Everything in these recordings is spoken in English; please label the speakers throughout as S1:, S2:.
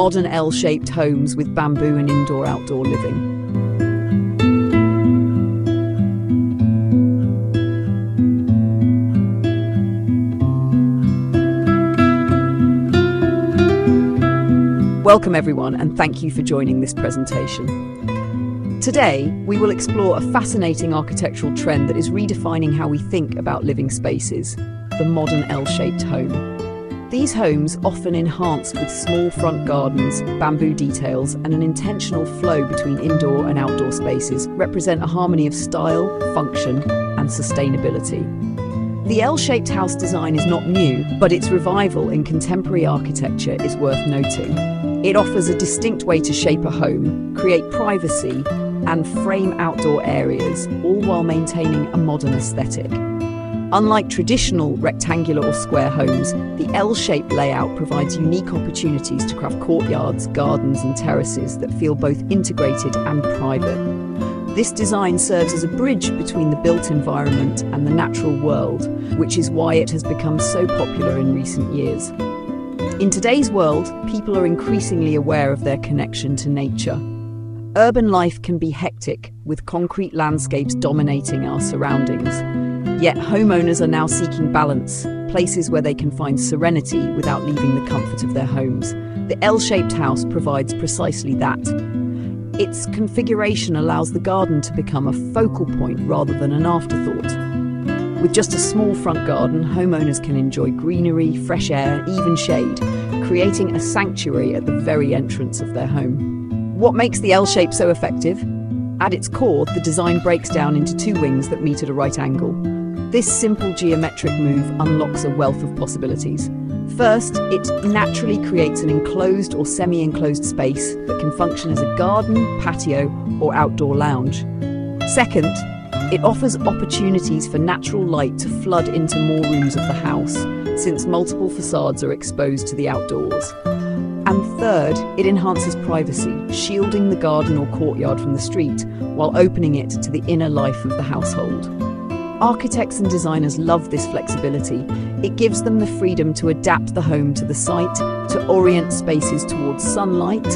S1: modern L-shaped homes with bamboo and indoor-outdoor living. Welcome everyone, and thank you for joining this presentation. Today, we will explore a fascinating architectural trend that is redefining how we think about living spaces, the modern L-shaped home. These homes, often enhanced with small front gardens, bamboo details, and an intentional flow between indoor and outdoor spaces, represent a harmony of style, function, and sustainability. The L-shaped house design is not new, but its revival in contemporary architecture is worth noting. It offers a distinct way to shape a home, create privacy, and frame outdoor areas, all while maintaining a modern aesthetic. Unlike traditional rectangular or square homes, the L-shaped layout provides unique opportunities to craft courtyards, gardens, and terraces that feel both integrated and private. This design serves as a bridge between the built environment and the natural world, which is why it has become so popular in recent years. In today's world, people are increasingly aware of their connection to nature. Urban life can be hectic, with concrete landscapes dominating our surroundings. Yet homeowners are now seeking balance, places where they can find serenity without leaving the comfort of their homes. The L-shaped house provides precisely that. Its configuration allows the garden to become a focal point rather than an afterthought. With just a small front garden, homeowners can enjoy greenery, fresh air, even shade, creating a sanctuary at the very entrance of their home. What makes the L-shape so effective? At its core, the design breaks down into two wings that meet at a right angle. This simple geometric move unlocks a wealth of possibilities. First, it naturally creates an enclosed or semi-enclosed space that can function as a garden, patio, or outdoor lounge. Second, it offers opportunities for natural light to flood into more rooms of the house, since multiple facades are exposed to the outdoors. And third, it enhances privacy, shielding the garden or courtyard from the street, while opening it to the inner life of the household. Architects and designers love this flexibility. It gives them the freedom to adapt the home to the site, to orient spaces towards sunlight,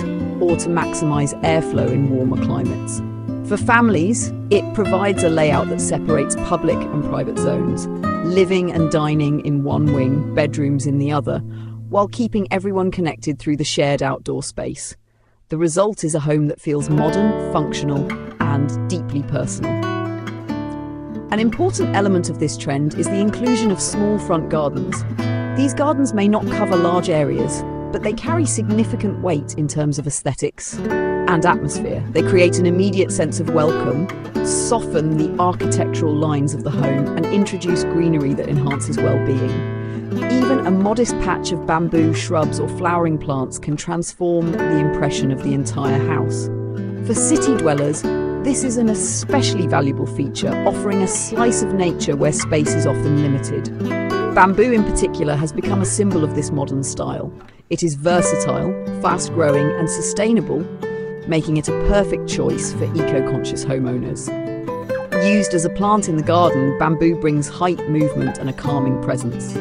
S1: or to maximize airflow in warmer climates. For families, it provides a layout that separates public and private zones, living and dining in one wing, bedrooms in the other, while keeping everyone connected through the shared outdoor space. The result is a home that feels modern, functional, and deeply personal. An important element of this trend is the inclusion of small front gardens. These gardens may not cover large areas, but they carry significant weight in terms of aesthetics and atmosphere. They create an immediate sense of welcome, soften the architectural lines of the home, and introduce greenery that enhances well-being. Even a modest patch of bamboo, shrubs, or flowering plants can transform the impression of the entire house. For city dwellers, this is an especially valuable feature, offering a slice of nature where space is often limited. Bamboo in particular has become a symbol of this modern style. It is versatile, fast-growing, and sustainable, making it a perfect choice for eco-conscious homeowners. Used as a plant in the garden, bamboo brings height, movement, and a calming presence.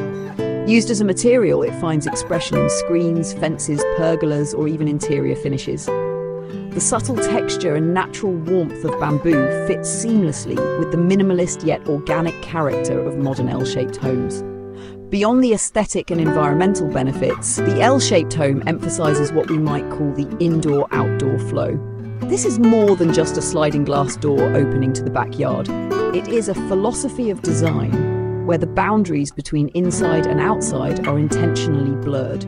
S1: Used as a material, it finds expression in screens, fences, pergolas, or even interior finishes. The subtle texture and natural warmth of bamboo fits seamlessly with the minimalist yet organic character of modern L-shaped homes. Beyond the aesthetic and environmental benefits, the L-shaped home emphasizes what we might call the indoor-outdoor flow. This is more than just a sliding glass door opening to the backyard. It is a philosophy of design where the boundaries between inside and outside are intentionally blurred.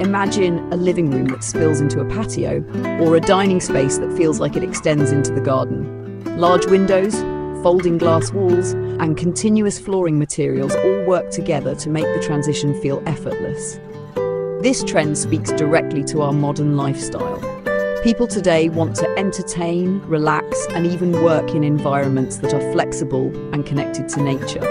S1: Imagine a living room that spills into a patio, or a dining space that feels like it extends into the garden. Large windows, folding glass walls, and continuous flooring materials all work together to make the transition feel effortless. This trend speaks directly to our modern lifestyle. People today want to entertain, relax, and even work in environments that are flexible and connected to nature.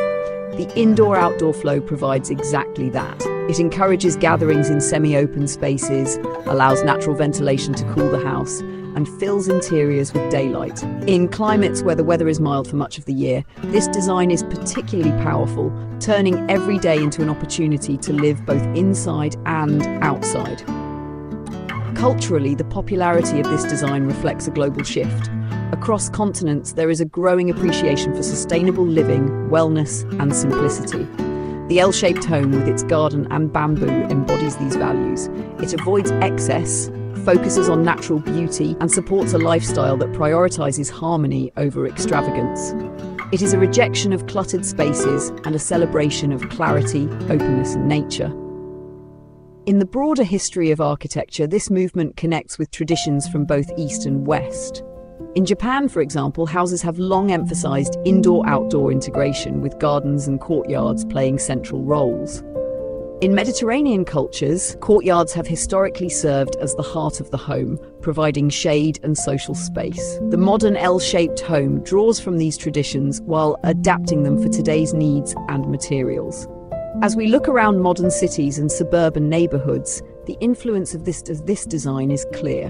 S1: The indoor-outdoor flow provides exactly that. It encourages gatherings in semi-open spaces, allows natural ventilation to cool the house, and fills interiors with daylight. In climates where the weather is mild for much of the year, this design is particularly powerful, turning every day into an opportunity to live both inside and outside. Culturally, the popularity of this design reflects a global shift. Across continents, there is a growing appreciation for sustainable living, wellness, and simplicity. The L-shaped home with its garden and bamboo embodies these values. It avoids excess, focuses on natural beauty, and supports a lifestyle that prioritizes harmony over extravagance. It is a rejection of cluttered spaces and a celebration of clarity, openness, and nature. In the broader history of architecture, this movement connects with traditions from both East and West. In Japan, for example, houses have long emphasized indoor-outdoor integration, with gardens and courtyards playing central roles. In Mediterranean cultures, courtyards have historically served as the heart of the home, providing shade and social space. The modern L-shaped home draws from these traditions while adapting them for today's needs and materials. As we look around modern cities and suburban neighborhoods, the influence of this design is clear.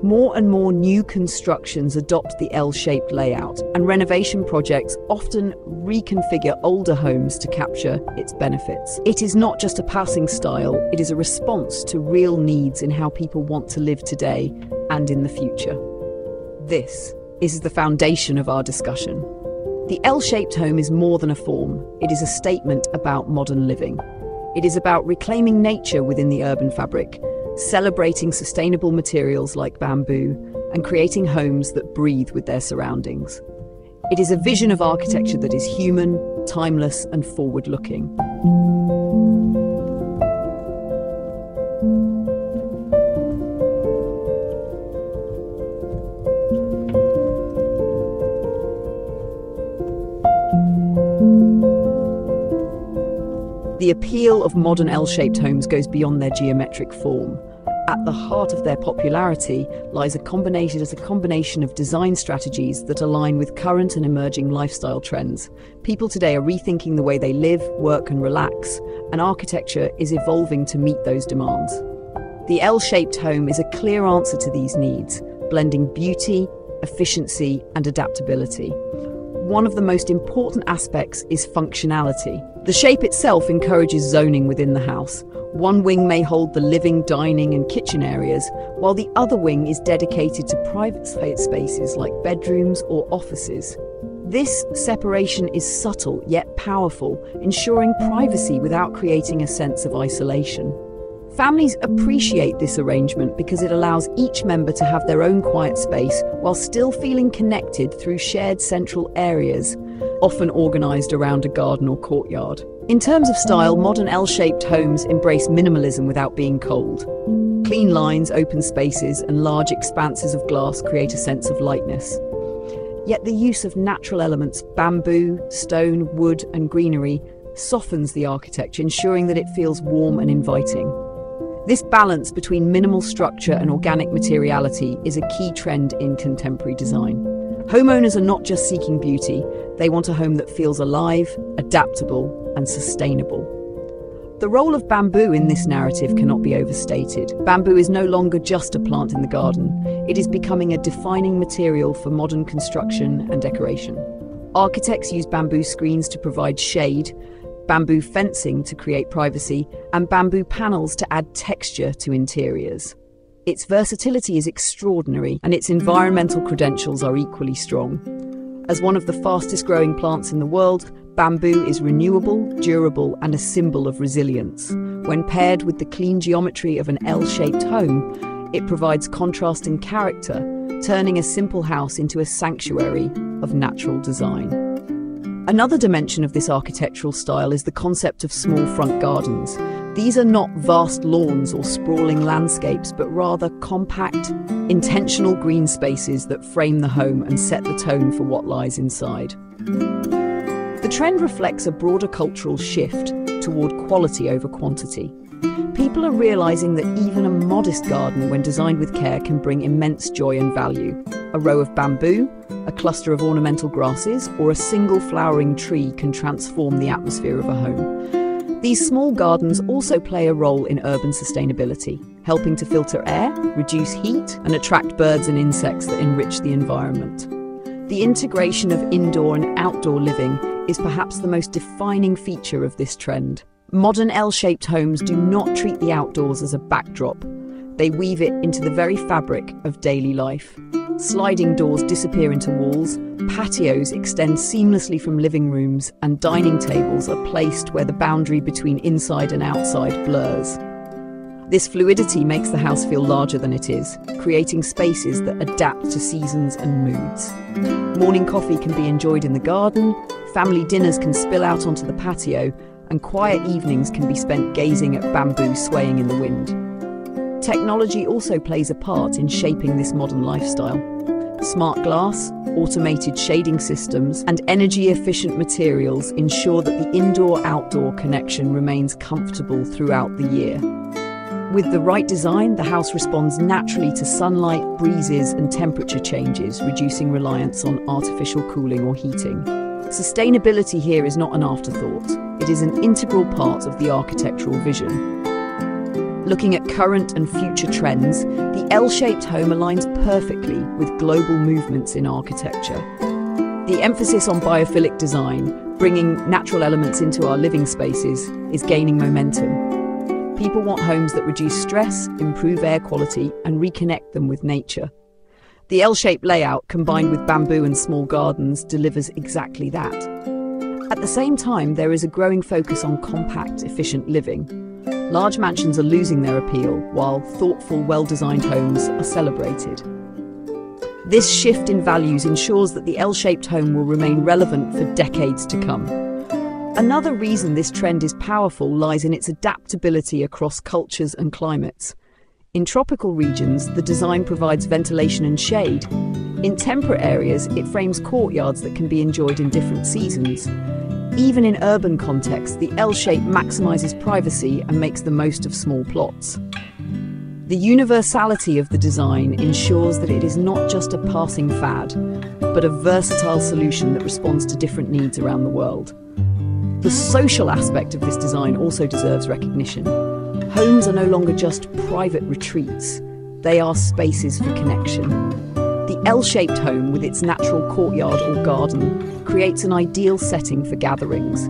S1: More and more new constructions adopt the L-shaped layout, and renovation projects often reconfigure older homes to capture its benefits. It is not just a passing style, it is a response to real needs in how people want to live today and in the future. This is the foundation of our discussion. The L-shaped home is more than a form. It is a statement about modern living. It is about reclaiming nature within the urban fabric, celebrating sustainable materials like bamboo, and creating homes that breathe with their surroundings. It is a vision of architecture that is human, timeless, and forward-looking. The appeal of modern L-shaped homes goes beyond their geometric form. At the heart of their popularity lies a combination of design strategies that align with current and emerging lifestyle trends. People today are rethinking the way they live, work, and relax, and architecture is evolving to meet those demands. The L-shaped home is a clear answer to these needs, blending beauty, efficiency, and adaptability. One of the most important aspects is functionality. The shape itself encourages zoning within the house. One wing may hold the living, dining, and kitchen areas, while the other wing is dedicated to private spaces like bedrooms or offices. This separation is subtle yet powerful, ensuring privacy without creating a sense of isolation. Families appreciate this arrangement because it allows each member to have their own quiet space while still feeling connected through shared central areas, often organized around a garden or courtyard. In terms of style, modern L-shaped homes embrace minimalism without being cold. Clean lines, open spaces, and large expanses of glass create a sense of lightness. Yet the use of natural elements, bamboo, stone, wood, and greenery, softens the architecture, ensuring that it feels warm and inviting. This balance between minimal structure and organic materiality is a key trend in contemporary design. Homeowners are not just seeking beauty, they want a home that feels alive, adaptable, and sustainable. The role of bamboo in this narrative cannot be overstated. Bamboo is no longer just a plant in the garden. It is becoming a defining material for modern construction and decoration. Architects use bamboo screens to provide shade, bamboo fencing to create privacy, and bamboo panels to add texture to interiors. Its versatility is extraordinary, and its environmental credentials are equally strong. As one of the fastest growing plants in the world, bamboo is renewable, durable, and a symbol of resilience. When paired with the clean geometry of an L-shaped home, it provides contrast and character, turning a simple house into a sanctuary of natural design. Another dimension of this architectural style is the concept of small front gardens. These are not vast lawns or sprawling landscapes, but rather compact, intentional green spaces that frame the home and set the tone for what lies inside. The trend reflects a broader cultural shift toward quality over quantity. People are realizing that even a modest garden, when designed with care, can bring immense joy and value. A row of bamboo, a cluster of ornamental grasses, or a single flowering tree can transform the atmosphere of a home. These small gardens also play a role in urban sustainability, helping to filter air, reduce heat, and attract birds and insects that enrich the environment. The integration of indoor and outdoor living is perhaps the most defining feature of this trend. Modern L-shaped homes do not treat the outdoors as a backdrop. They weave it into the very fabric of daily life. Sliding doors disappear into walls, patios extend seamlessly from living rooms, and dining tables are placed where the boundary between inside and outside blurs. This fluidity makes the house feel larger than it is, creating spaces that adapt to seasons and moods. Morning coffee can be enjoyed in the garden, family dinners can spill out onto the patio, and quiet evenings can be spent gazing at bamboo swaying in the wind. Technology also plays a part in shaping this modern lifestyle. Smart glass, automated shading systems, and energy-efficient materials ensure that the indoor-outdoor connection remains comfortable throughout the year. With the right design, the house responds naturally to sunlight, breezes, and temperature changes, reducing reliance on artificial cooling or heating. Sustainability here is not an afterthought. It is an integral part of the architectural vision. Looking at current and future trends, the L-shaped home aligns perfectly with global movements in architecture. The emphasis on biophilic design, bringing natural elements into our living spaces, is gaining momentum. People want homes that reduce stress, improve air quality, and reconnect them with nature. The L-shaped layout, combined with bamboo and small gardens, delivers exactly that. At the same time, there is a growing focus on compact, efficient living. Large mansions are losing their appeal, while thoughtful, well-designed homes are celebrated. This shift in values ensures that the L-shaped home will remain relevant for decades to come. Another reason this trend is powerful lies in its adaptability across cultures and climates. In tropical regions, the design provides ventilation and shade. In temperate areas, it frames courtyards that can be enjoyed in different seasons. Even in urban contexts, the L-shape maximizes privacy and makes the most of small plots. The universality of the design ensures that it is not just a passing fad, but a versatile solution that responds to different needs around the world. The social aspect of this design also deserves recognition. Homes are no longer just private retreats, they are spaces for connection. The L-shaped home, with its natural courtyard or garden, creates an ideal setting for gatherings.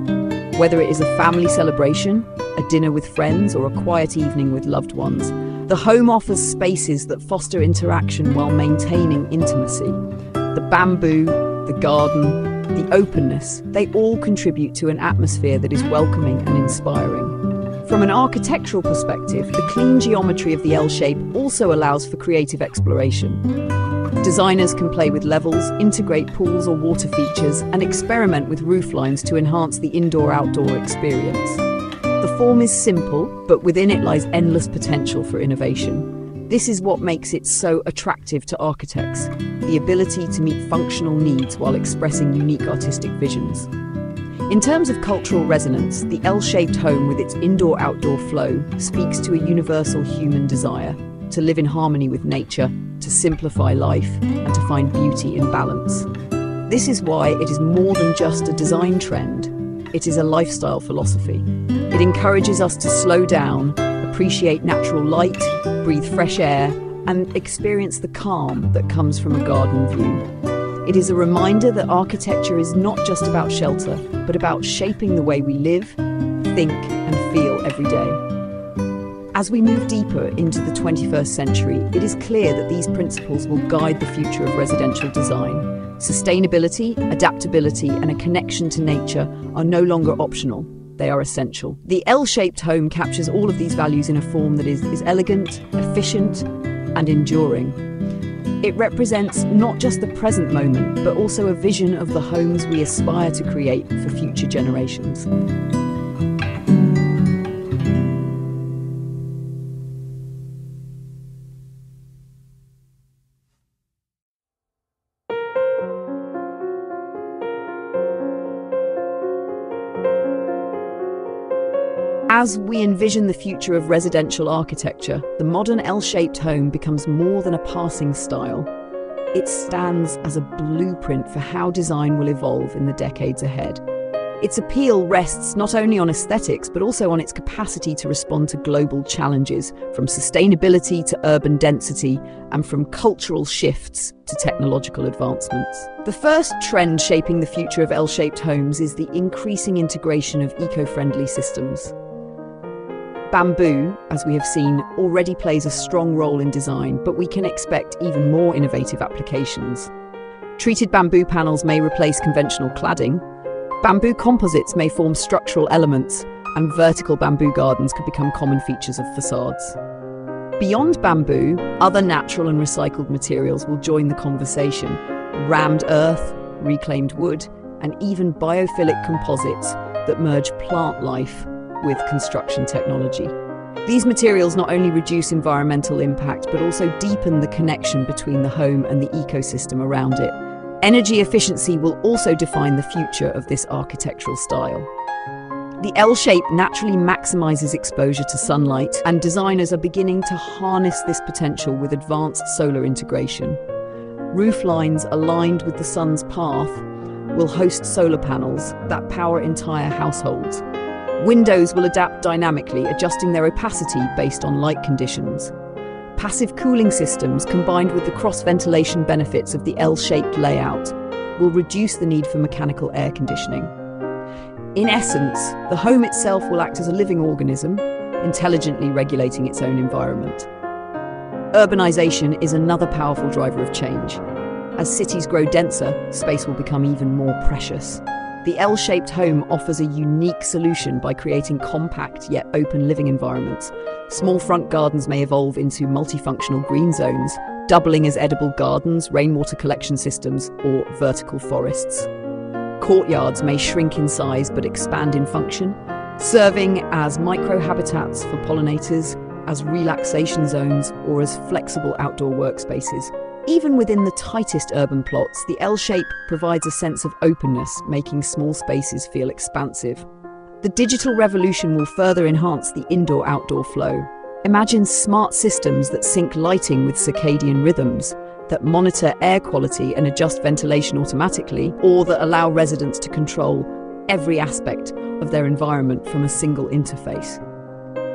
S1: Whether it is a family celebration, a dinner with friends, or a quiet evening with loved ones, the home offers spaces that foster interaction while maintaining intimacy. The bamboo, the garden, the openness, they all contribute to an atmosphere that is welcoming and inspiring. From an architectural perspective, the clean geometry of the L-shape also allows for creative exploration. Designers can play with levels, integrate pools or water features, and experiment with rooflines to enhance the indoor-outdoor experience. The form is simple, but within it lies endless potential for innovation. This is what makes it so attractive to architects, the ability to meet functional needs while expressing unique artistic visions. In terms of cultural resonance, the L-shaped home with its indoor-outdoor flow speaks to a universal human desire to live in harmony with nature, to simplify life, and to find beauty in balance. This is why it is more than just a design trend. It is a lifestyle philosophy. It encourages us to slow down, appreciate natural light, breathe fresh air, and experience the calm that comes from a garden view. It is a reminder that architecture is not just about shelter, but about shaping the way we live, think, and feel every day. As we move deeper into the 21st century, it is clear that these principles will guide the future of residential design. Sustainability, adaptability, and a connection to nature are no longer optional. They are essential. The L-shaped home captures all of these values in a form that is elegant, efficient, and enduring. It represents not just the present moment, but also a vision of the homes we aspire to create for future generations. As we envision the future of residential architecture, the modern L-shaped home becomes more than a passing style. It stands as a blueprint for how design will evolve in the decades ahead. Its appeal rests not only on aesthetics, but also on its capacity to respond to global challenges, from sustainability to urban density, and from cultural shifts to technological advancements. The first trend shaping the future of L-shaped homes is the increasing integration of eco-friendly systems. Bamboo, as we have seen, already plays a strong role in design, but we can expect even more innovative applications. Treated bamboo panels may replace conventional cladding. Bamboo composites may form structural elements, and vertical bamboo gardens could become common features of facades. Beyond bamboo, other natural and recycled materials will join the conversation. Rammed earth, reclaimed wood, and even biophilic composites that merge plant life with construction technology. These materials not only reduce environmental impact, but also deepen the connection between the home and the ecosystem around it. Energy efficiency will also define the future of this architectural style. The L shape naturally maximizes exposure to sunlight, and designers are beginning to harness this potential with advanced solar integration. Roof lines aligned with the sun's path will host solar panels that power entire households. Windows will adapt dynamically, adjusting their opacity based on light conditions. Passive cooling systems, combined with the cross-ventilation benefits of the L-shaped layout, will reduce the need for mechanical air conditioning. In essence, the home itself will act as a living organism, intelligently regulating its own environment. Urbanization is another powerful driver of change. As cities grow denser, space will become even more precious. The L-shaped home offers a unique solution by creating compact yet open living environments. Small front gardens may evolve into multifunctional green zones, doubling as edible gardens, rainwater collection systems, or vertical forests. Courtyards may shrink in size but expand in function, serving as microhabitats for pollinators, as relaxation zones, or as flexible outdoor workspaces. Even within the tightest urban plots, the L shape provides a sense of openness, making small spaces feel expansive. The digital revolution will further enhance the indoor-outdoor flow. Imagine smart systems that sync lighting with circadian rhythms, that monitor air quality and adjust ventilation automatically, or that allow residents to control every aspect of their environment from a single interface.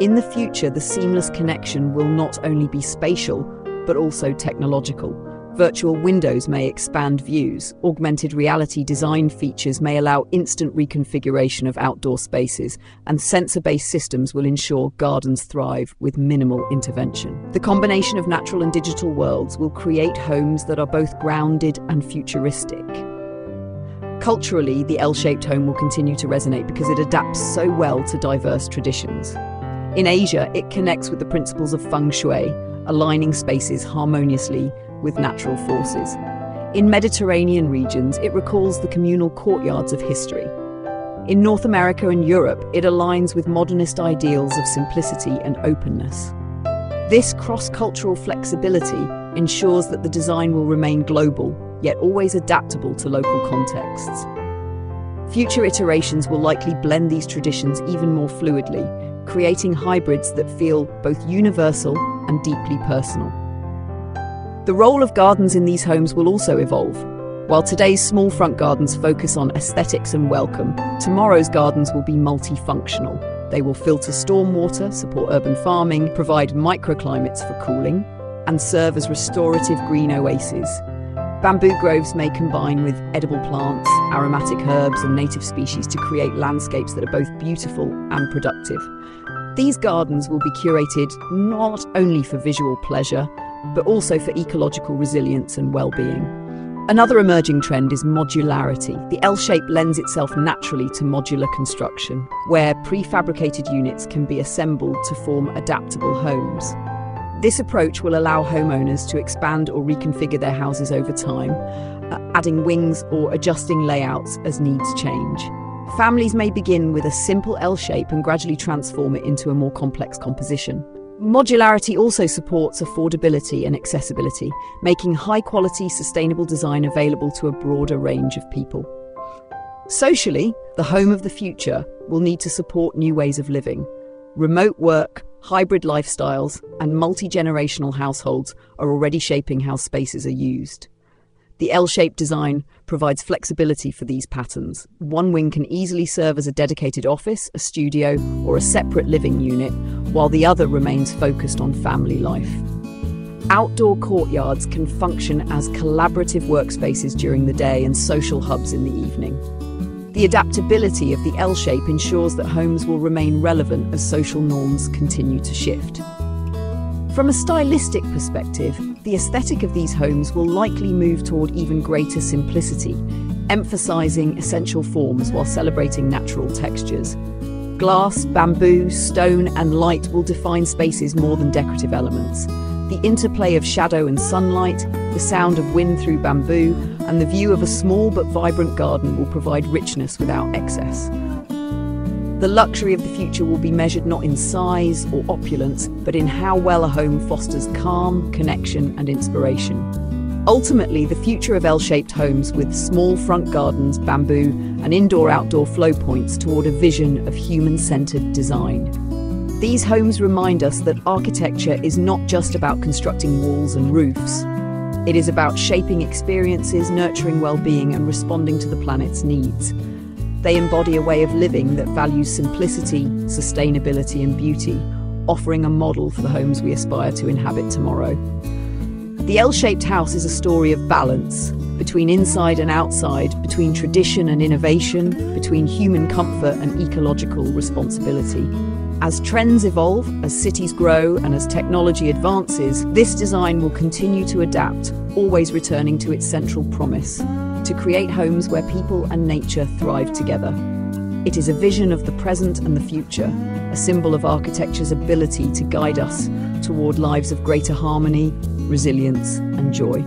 S1: In the future, the seamless connection will not only be spatial, but also technological. Virtual windows may expand views. Augmented reality design features may allow instant reconfiguration of outdoor spaces, and sensor-based systems will ensure gardens thrive with minimal intervention. The combination of natural and digital worlds will create homes that are both grounded and futuristic. Culturally, the L-shaped home will continue to resonate because it adapts so well to diverse traditions. In Asia, it connects with the principles of feng shui, aligning spaces harmoniously with natural forces. In Mediterranean regions, it recalls the communal courtyards of history. In North America and Europe, it aligns with modernist ideals of simplicity and openness. This cross-cultural flexibility ensures that the design will remain global, yet always adaptable to local contexts. Future iterations will likely blend these traditions even more fluidly, creating hybrids that feel both universal and deeply personal. The role of gardens in these homes will also evolve. While today's small front gardens focus on aesthetics and welcome, tomorrow's gardens will be multifunctional. They will filter stormwater, support urban farming, provide microclimates for cooling, and serve as restorative green oases. Bamboo groves may combine with edible plants, aromatic herbs, and native species to create landscapes that are both beautiful and productive. These gardens will be curated not only for visual pleasure, but also for ecological resilience and well-being. Another emerging trend is modularity. The L shape lends itself naturally to modular construction, where prefabricated units can be assembled to form adaptable homes. This approach will allow homeowners to expand or reconfigure their houses over time, adding wings or adjusting layouts as needs change. Families may begin with a simple L shape and gradually transform it into a more complex composition. Modularity also supports affordability and accessibility, making high-quality, sustainable design available to a broader range of people. Socially, the home of the future will need to support new ways of living. Remote work, hybrid lifestyles, and multi-generational households are already shaping how spaces are used. The L-shaped design provides flexibility for these patterns. One wing can easily serve as a dedicated office, a studio, or a separate living unit, while the other remains focused on family life. Outdoor courtyards can function as collaborative workspaces during the day and social hubs in the evening. The adaptability of the L shape ensures that homes will remain relevant as social norms continue to shift. From a stylistic perspective, the aesthetic of these homes will likely move toward even greater simplicity, emphasizing essential forms while celebrating natural textures. Glass, bamboo, stone, and light will define spaces more than decorative elements. The interplay of shadow and sunlight, the sound of wind through bamboo, and the view of a small but vibrant garden will provide richness without excess. The luxury of the future will be measured not in size or opulence, but in how well a home fosters calm, connection, and inspiration. Ultimately, the future of L-shaped homes with small front gardens, bamboo, and indoor-outdoor flow points toward a vision of human-centered design. These homes remind us that architecture is not just about constructing walls and roofs. It is about shaping experiences, nurturing well-being, and responding to the planet's needs. They embody a way of living that values simplicity, sustainability, and beauty, offering a model for the homes we aspire to inhabit tomorrow. The L-shaped house is a story of balance, between inside and outside, between tradition and innovation, between human comfort and ecological responsibility. As trends evolve, as cities grow, and as technology advances, this design will continue to adapt, always returning to its central promise: to create homes where people and nature thrive together. It is a vision of the present and the future, a symbol of architecture's ability to guide us toward lives of greater harmony, resilience, and joy.